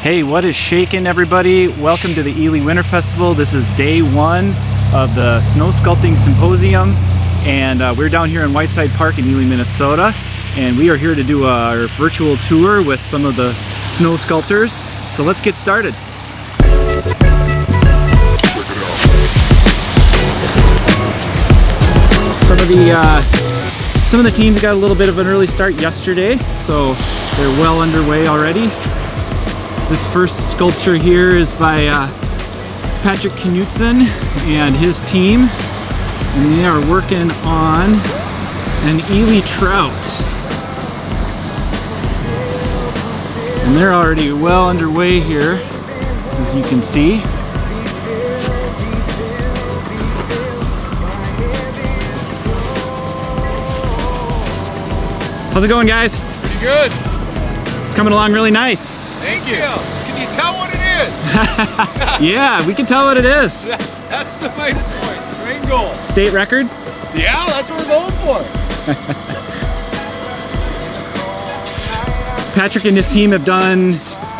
Hey, what is shaking, everybody? Welcome to the Ely Winter Festival. This is day one of the Snow Sculpting Symposium, and we're down here in Whiteside Park in Ely, Minnesota, and we are here to do our virtual tour with some of the snow sculptors. So let's get started. Some of the teams got a little bit of an early start yesterday, so they're well underway already. This first sculpture here is by Patrick Knutson and his team, and they are working on an Ely trout. And they're already well underway here, as you can see. How's it going, guys? Pretty good. It's coming along really nice. Thank you. Can you tell what it is? Yeah, we can tell what it is. That's the main point. Main goal. State record? Yeah, that's what we're going for. Patrick and his team have done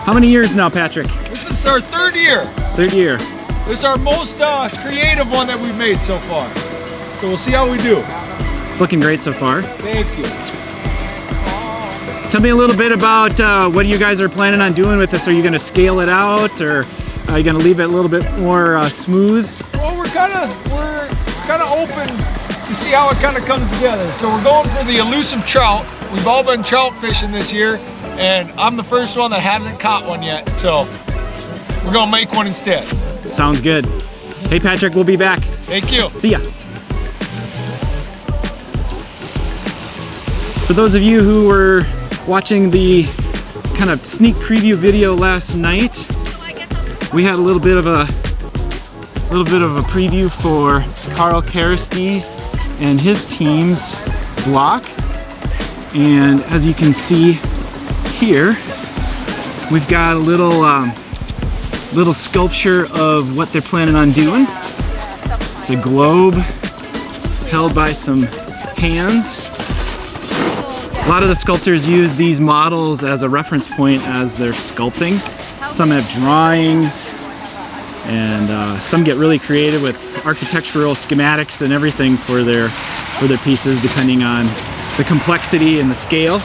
how many years now, Patrick? This is our third year. Third year. This is our most creative one that we've made so far. So we'll see how we do. It's looking great so far. Thank you. Tell me a little bit about what you guys are planning on doing with this. Are you going to scale it out, or are you going to leave it a little bit more smooth? Well, we're kind of open to see how it kind of comes together. So we're going for the elusive trout. We've all been trout fishing this year, and I'm the first one that hasn't caught one yet. So we're going to make one instead. Sounds good. Hey, Patrick, we'll be back. Thank you. See ya. For those of you who were watching the kind of sneak preview video last night, we had a little bit of a preview for Carl Karasty and his team's block. And as you can see here, we've got a little sculpture of what they're planning on doing. It's a globe held by some hands. A lot of the sculptors use these models as a reference point as they're sculpting. Some have drawings, and some get really creative with architectural schematics and everything for their pieces, depending on the complexity and the scale.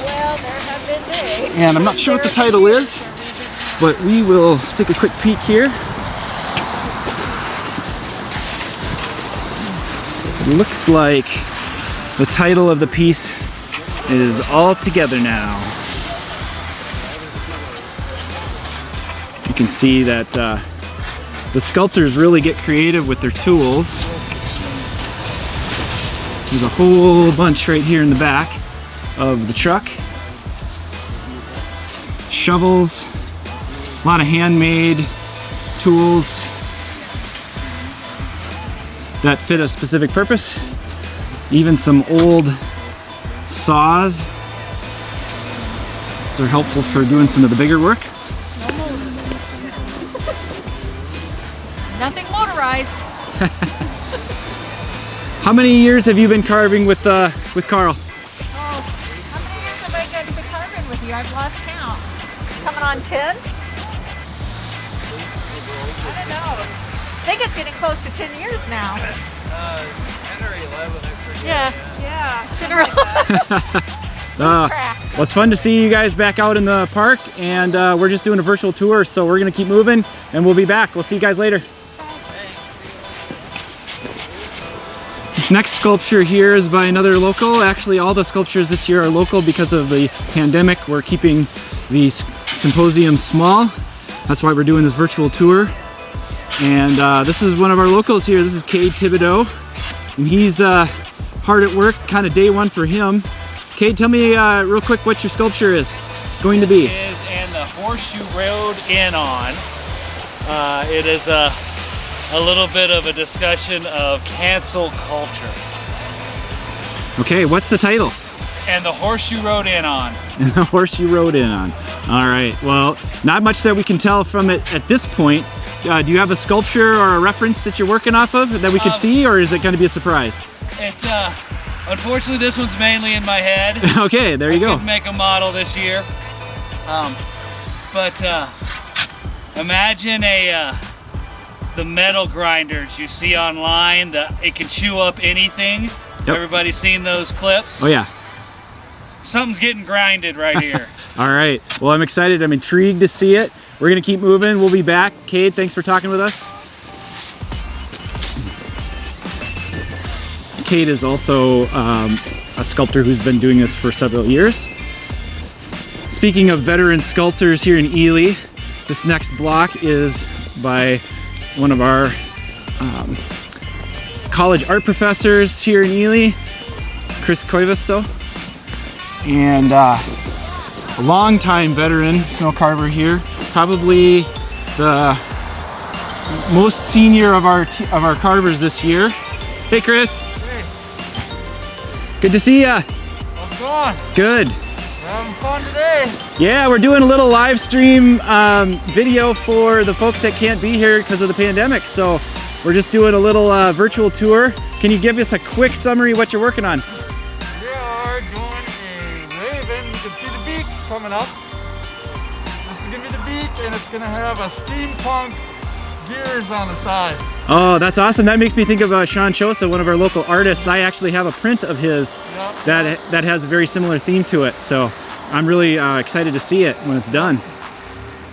Well, there have been days. And I'm not sure what the title is, but we will take a quick peek here. It looks like the title of the piece is All Together Now. You can see that the sculptors really get creative with their tools. There's a whole bunch right here in the back of the truck. Shovels, a lot of handmade tools that fit a specific purpose. Even some old saws. These are helpful for doing some of the bigger work. Nothing motorized. How many years have you been carving with Carl? Oh, how many years have I been carving with you? I've lost count. Coming on 10? I don't know. I think it's getting close to 10 years now. 10 or 11. Yeah. 10 or 11. Well, it's fun to see you guys back out in the park, and we're just doing a virtual tour, so we're gonna keep moving, and we'll be back. We'll see you guys later. This next sculpture here is by another local. Actually, all the sculptures this year are local because of the pandemic. We're keeping the symposium small. That's why we're doing this virtual tour. And this is one of our locals here. This is Cade Thibodeau, and he's hard at work, kind of day one for him. Cade, tell me real quick what your sculpture is going to be. It is in the Horseshoe Road Inn-On. It is a little bit of a discussion of cancel culture. Okay, what's the title? And the Horseshoe Road Inn-On. And the Horseshoe Road Inn-On. All right, well, not much that we can tell from it at this point. Do you have a sculpture or a reference that you're working off of that we could see, or is it going to be a surprise? It's unfortunately this one's mainly in my head. Okay, there you go. I couldn't make a model this year. but imagine the metal grinders you see online. It can chew up anything. Yep. Everybody's seen those clips? Oh yeah. Something's getting grinded right here. All right. Well, I'm excited. I'm intrigued to see it. We're gonna keep moving. We'll be back. Cade, thanks for talking with us. Cade is also a sculptor who's been doing this for several years. Speaking of veteran sculptors here in Ely, this next block is by one of our college art professors here in Ely, Chris Koivisto, and a longtime veteran snow carver here, probably the most senior of our carvers this year. Hey, Chris. Hey, Good to see ya. how's it going? Good. We're having fun today. Yeah, we're doing a little live stream video for the folks that can't be here because of the pandemic. So we're just doing a little virtual tour. Can you give us a quick summary of what you're working on? We are doing a raven. You can see the beak coming up. This is gonna be the beak, and it's gonna have a steampunk gears on the side. Oh, that's awesome. That makes me think of Sean Chosa, one of our local artists. I actually have a print of his that has a very similar theme to it. So I'm really excited to see it when it's done.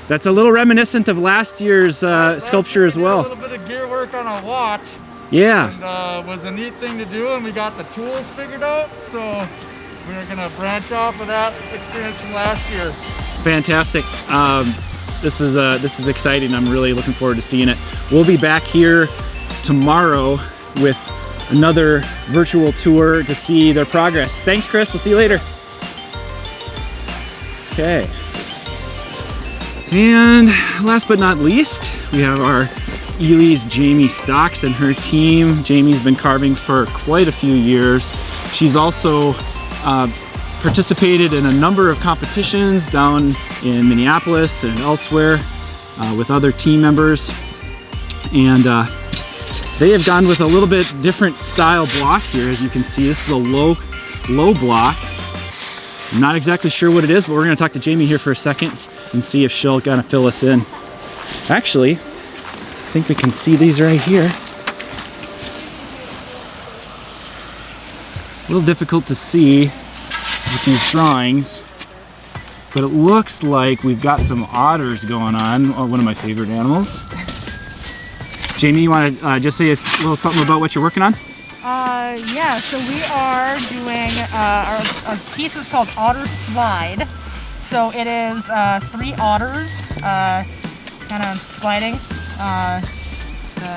That's a little reminiscent of last year's sculpture as well. A little bit of gear work on a watch. Yeah. And was a neat thing to do, and we got the tools figured out. So we're gonna branch off of that experience from last year. Fantastic. This is exciting. I'm really looking forward to seeing it. We'll be back here tomorrow with another virtual tour to see their progress. Thanks, Chris. We'll see you later. Okay. And last but not least, we have our Ely's Jamie Stocks and her team. Jamie's been carving for quite a few years. She's also participated in a number of competitions down in Minneapolis and elsewhere with other team members, and they have gone with a little bit different style block here. As you can see, this is a low block. I'm not exactly sure what it is, but we're going to talk to Jamie here for a second and see if she'll kind of fill us in. Actually, I think we can see these right here. A little difficult to see with these drawings, but it looks like we've got some otters going on, one of my favorite animals. Jamie, you want to just say a little something about what you're working on? Yeah, so we are doing, our piece is called Otter Slide. So it is 3 otters kind of sliding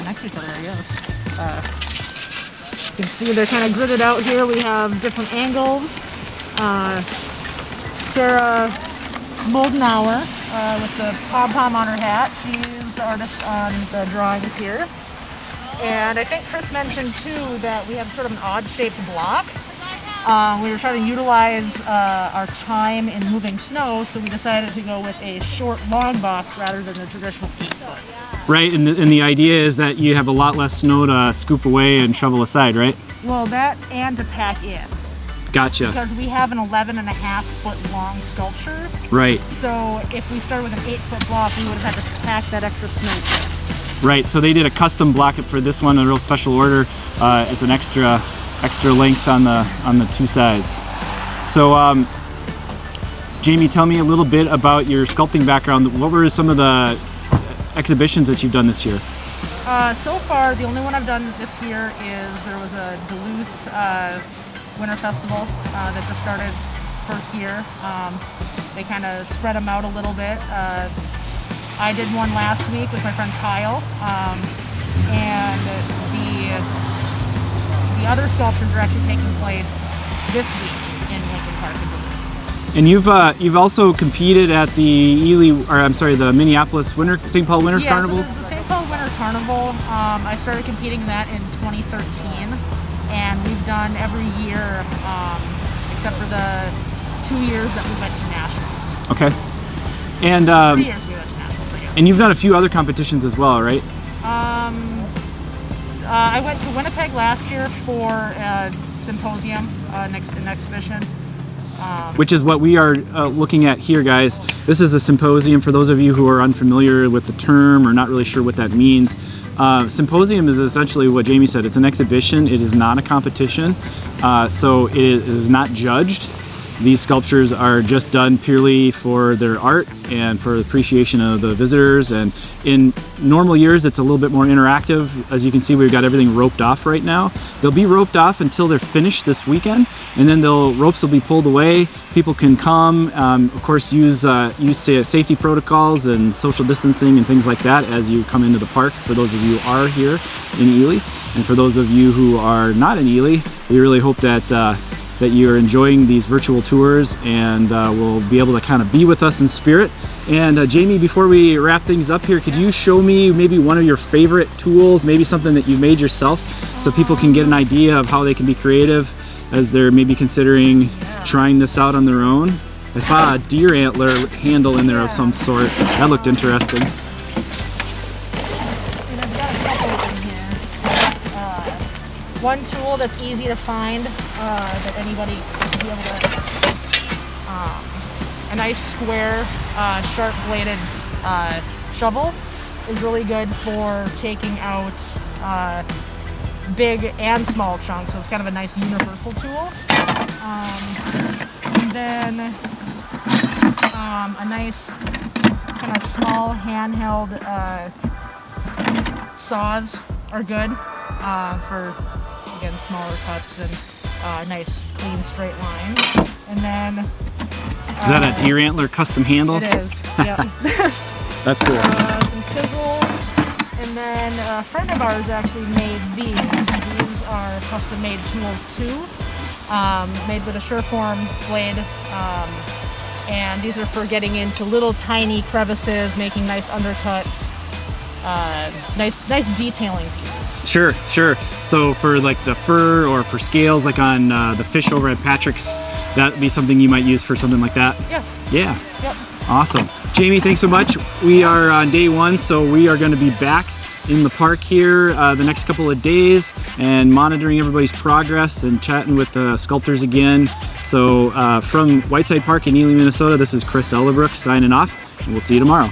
next to each other, I guess. You can see they're kind of gridded out here. We have different angles. Sarah Moldenauer with the pom-pom on her hat. She's the artist on the drawings here. And I think Chris mentioned too that we have sort of an odd-shaped block. We were trying to utilize our time in moving snow, so we decided to go with a short, long box rather than the traditional 8-foot. Right, and the idea is that you have a lot less snow to scoop away and shovel aside, right? Well, that and to pack in. Gotcha. Because we have an 11.5-foot long sculpture. Right. So if we started with an 8-foot block, we would have had to pack that extra snow. Right, so they did a custom block for this one, a real special order, as an extra length on the 2 sides. So, Jamie, tell me a little bit about your sculpting background. What were some of the exhibitions that you've done this year? So far, the only one I've done this year is there was a Duluth Winter Festival that just started first year. They kind of spread them out a little bit. I did one last week with my friend Kyle, and the other sculptures are actually taking place this week in Lincoln Park. And you've also competed at the the Minneapolis St. Paul Winter Carnival. So there's the St. Paul Winter Carnival. I started competing in that in 2013, and we've done every year except for the 2 years that we went to nationals. Okay. And 3 years we went to nationals, I guess. And you've done a few other competitions as well, right? I went to Winnipeg last year for Symposium, an exhibition. Which is what we are looking at here, guys. This is a symposium. For those of you who are unfamiliar with the term or not really sure what that means, symposium is essentially what Jamie said. It's an exhibition. It is not a competition, so it is not judged. These sculptures are just done purely for their art and for the appreciation of the visitors. And in normal years, it's a little bit more interactive. As you can see, we've got everything roped off right now. They'll be roped off until they're finished this weekend, and then ropes will be pulled away. People can come, of course, use safety protocols and social distancing and things like that as you come into the park, for those of you who are here in Ely. And for those of you who are not in Ely, we really hope that you're enjoying these virtual tours and will be able to kind of be with us in spirit. And Jamie, before we wrap things up here, could you show me maybe one of your favorite tools, maybe something that you made yourself, so people can get an idea of how they can be creative as they're maybe considering trying this out on their own? I saw a deer antler handle in there of some sort. That looked interesting. One tool that's easy to find that anybody should be able to, a nice square, sharp-bladed shovel is really good for taking out big and small chunks, so it's kind of a nice universal tool. And then a nice kind of small handheld saws are good for, again, smaller cuts and nice clean straight lines. And then is that a deer antler custom handle? It is, yeah. That's cool. Some chisels, and then a friend of ours actually made these. These are custom made tools too, made with a Sureform blade, and these are for getting into little tiny crevices, making nice undercuts, nice detailing pieces. Sure. So for like the fur or for scales, like on the fish over at Patrick's, that'd be something you might use for something like that? Yeah. Yep. Awesome. Jamie, thanks so much. We are on day one, so we are going to be back in the park here the next couple of days and monitoring everybody's progress and chatting with the sculptors again. So from Whiteside Park in Ely, Minnesota, this is Chris Elderbrook signing off, and we'll see you tomorrow.